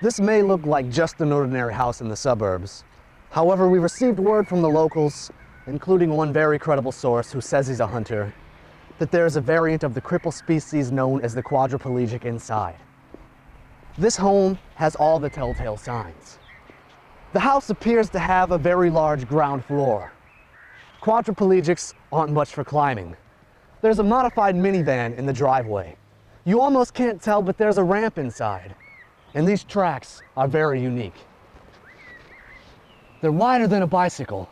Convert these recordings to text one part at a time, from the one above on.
This may look like just an ordinary house in the suburbs. However, we received word from the locals, including one very credible source who says he's a hunter, that there is a variant of the cripple species known as the quadriplegic inside. This home has all the telltale signs. The house appears to have a very large ground floor. Quadriplegics aren't much for climbing. There's a modified minivan in the driveway. You almost can't tell, but there's a ramp inside. And these tracks are very unique. They're wider than a bicycle,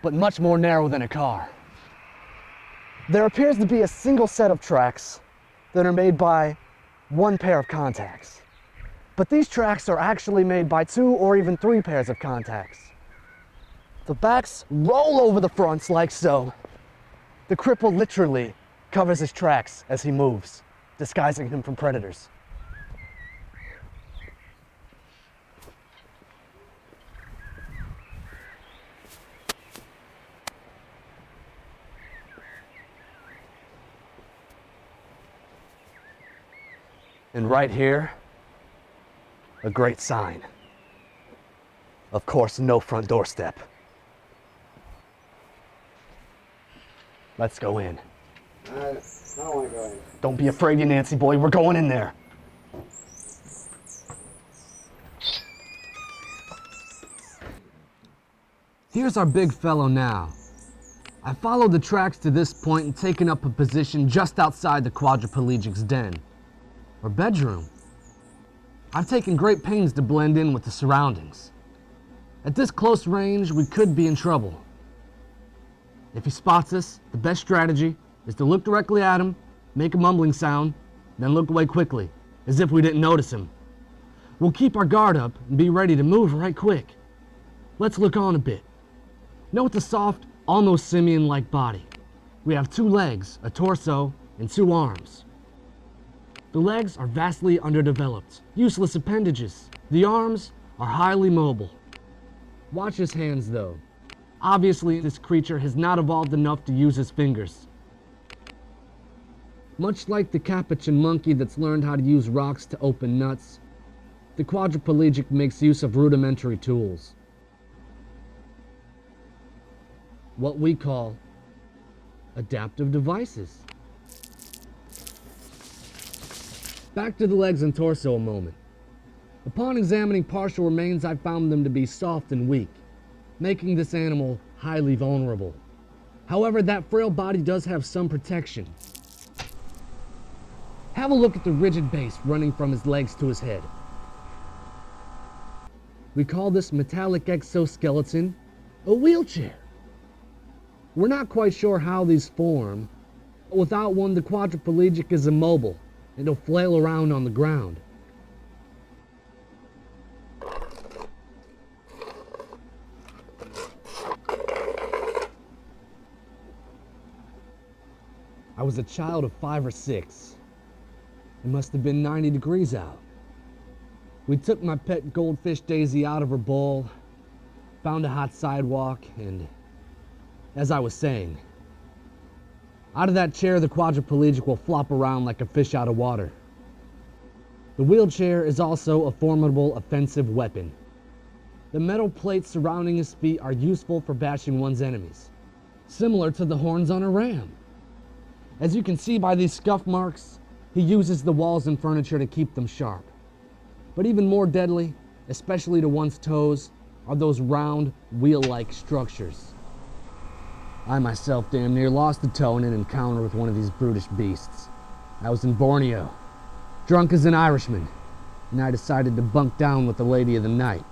but much more narrow than a car. There appears to be a single set of tracks that are made by one pair of contacts. But these tracks are actually made by 2 or even 3 pairs of contacts. The backs roll over the fronts like so. The cripple literally covers his tracks as he moves, disguising him from predators. And right here, a great sign. Of course, no front doorstep. Let's go in. I don't want to go in. Don't be afraid, you Nancy boy. We're going in there. Here's our big fellow now. I followed the tracks to this point and taken up a position just outside the quadriplegic's den, or bedroom. I've taken great pains to blend in with the surroundings. At this close range, we could be in trouble. If he spots us, the best strategy is to look directly at him, make a mumbling sound, then look away quickly, as if we didn't notice him. We'll keep our guard up and be ready to move right quick. Let's look on a bit. Note the soft, almost simian-like body. We have 2 legs, a torso, and 2 arms. The legs are vastly underdeveloped, useless appendages. The arms are highly mobile. Watch his hands though. Obviously, this creature has not evolved enough to use his fingers. Much like the capuchin monkey that's learned how to use rocks to open nuts, the quadriplegic makes use of rudimentary tools. What we call adaptive devices. Back to the legs and torso a moment. Upon examining partial remains, I found them to be soft and weak, making this animal highly vulnerable. However, that frail body does have some protection. Have a look at the rigid base running from his legs to his head. We call this metallic exoskeleton a wheelchair. We're not quite sure how these form. Without one, the quadriplegic is immobile and he'll flail around on the ground. I was a child of 5 or 6. It must have been 90 degrees out. We took my pet goldfish Daisy out of her bowl, found a hot sidewalk, and as I was saying, out of that chair the quadriplegic will flop around like a fish out of water. The wheelchair is also a formidable offensive weapon. The metal plates surrounding his feet are useful for bashing one's enemies, similar to the horns on a ram. As you can see by these scuff marks, he uses the walls and furniture to keep them sharp. But even more deadly, especially to one's toes, are those round, wheel-like structures. I myself damn near lost a toe in an encounter with one of these brutish beasts. I was in Borneo, drunk as an Irishman, and I decided to bunk down with the lady of the night.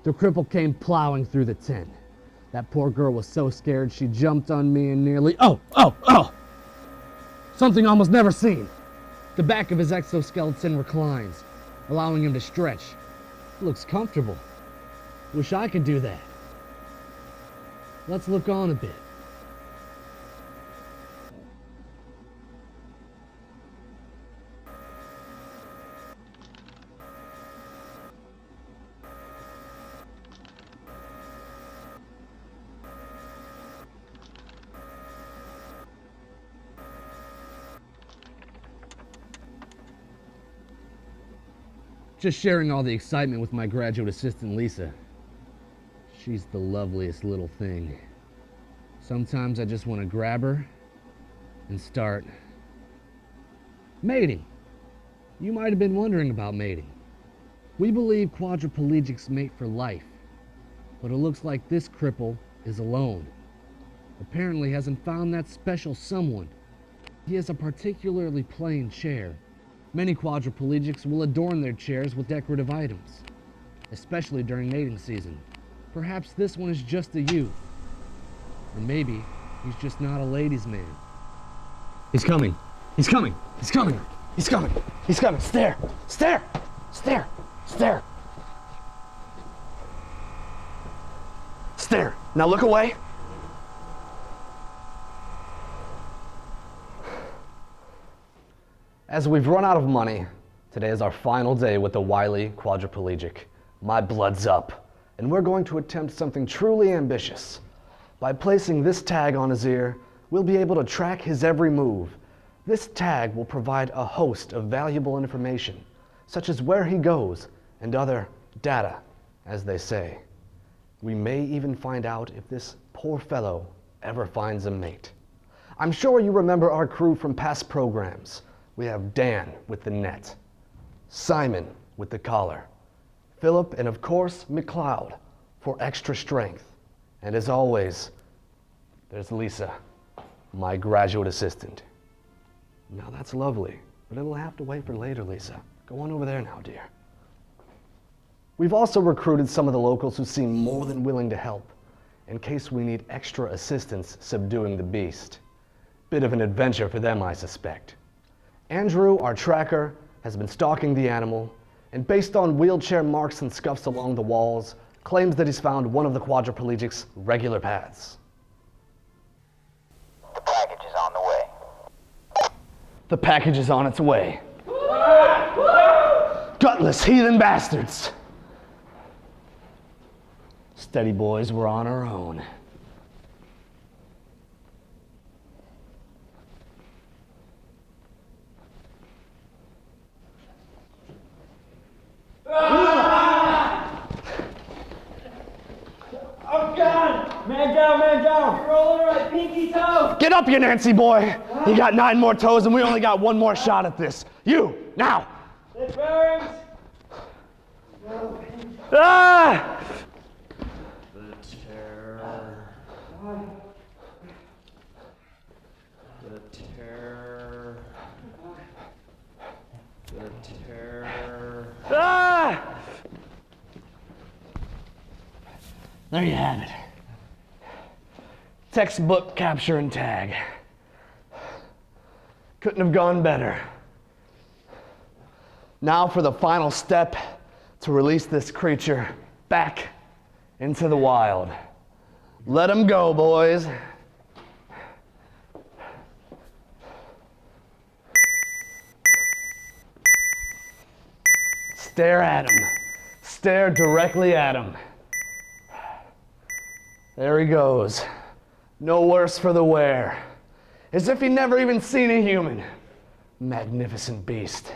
The cripple came plowing through the tent. That poor girl was so scared she jumped on me and nearly, oh! Something almost never seen. The back of his exoskeleton reclines, allowing him to stretch. It looks comfortable. Wish I could do that. Let's look on a bit. Just sharing all the excitement with my graduate assistant, Lisa. She's the loveliest little thing. Sometimes I just want to grab her and start mating. You might have been wondering about mating. We believe quadriplegics mate for life, but it looks like this cripple is alone. Apparently hasn't found that special someone. He has a particularly plain chair. Many quadriplegics will adorn their chairs with decorative items, especially during mating season. Perhaps this one is just a you. Or maybe he's just not a ladies' man. He's coming. He's coming. He's coming. He's coming. He's coming. Stare. Stare. Stare. Stare. Stare. Now look away. As we've run out of money, today is our final day with the wily quadriplegic. My blood's up, and we're going to attempt something truly ambitious. By placing this tag on his ear, we'll be able to track his every move. This tag will provide a host of valuable information, such as where he goes and other data, as they say. We may even find out if this poor fellow ever finds a mate. I'm sure you remember our crew from past programs. We have Dan with the net, Simon with the collar, Philip, and of course, McLeod for extra strength. And as always, there's Lisa, my graduate assistant. Now that's lovely, but it'll have to wait for later, Lisa. Go on over there now, dear. We've also recruited some of the locals who seem more than willing to help, in case we need extra assistance subduing the beast. Bit of an adventure for them, I suspect. Andrew, our tracker, has been stalking the animal, and based on wheelchair marks and scuffs along the walls, claims that he's found one of the quadriplegic's regular paths. The package is on the way. The package is on its way. Gutless heathen bastards! Steady, boys, we're on our own. Man down! You're rolling right, pinky toe! Get up, you Nancy boy! You got 9 more toes and we only got 1 more shot at this. You, now! It burns! Ah! The terror. The terror. The terror. Ah! There you have it. Textbook capture and tag. Couldn't have gone better. Now for the final step to release this creature back into the wild. Let him go, boys. Stare at him. Stare directly at him. There he goes. No worse for the wear. As if he'd never even seen a human. Magnificent beast.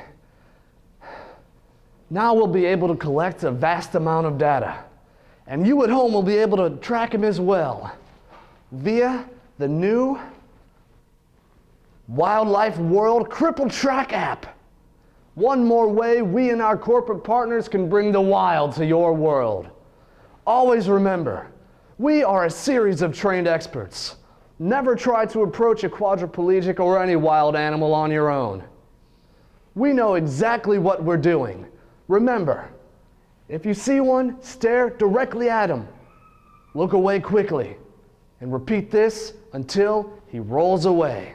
Now we'll be able to collect a vast amount of data. And you at home will be able to track him as well. Via the new Wildlife World Cripple Track app. One more way we and our corporate partners can bring the wild to your world. Always remember, we are a series of trained experts. Never try to approach a quadriplegic or any wild animal on your own. We know exactly what we're doing. Remember, if you see one, stare directly at him. Look away quickly, and repeat this until he rolls away.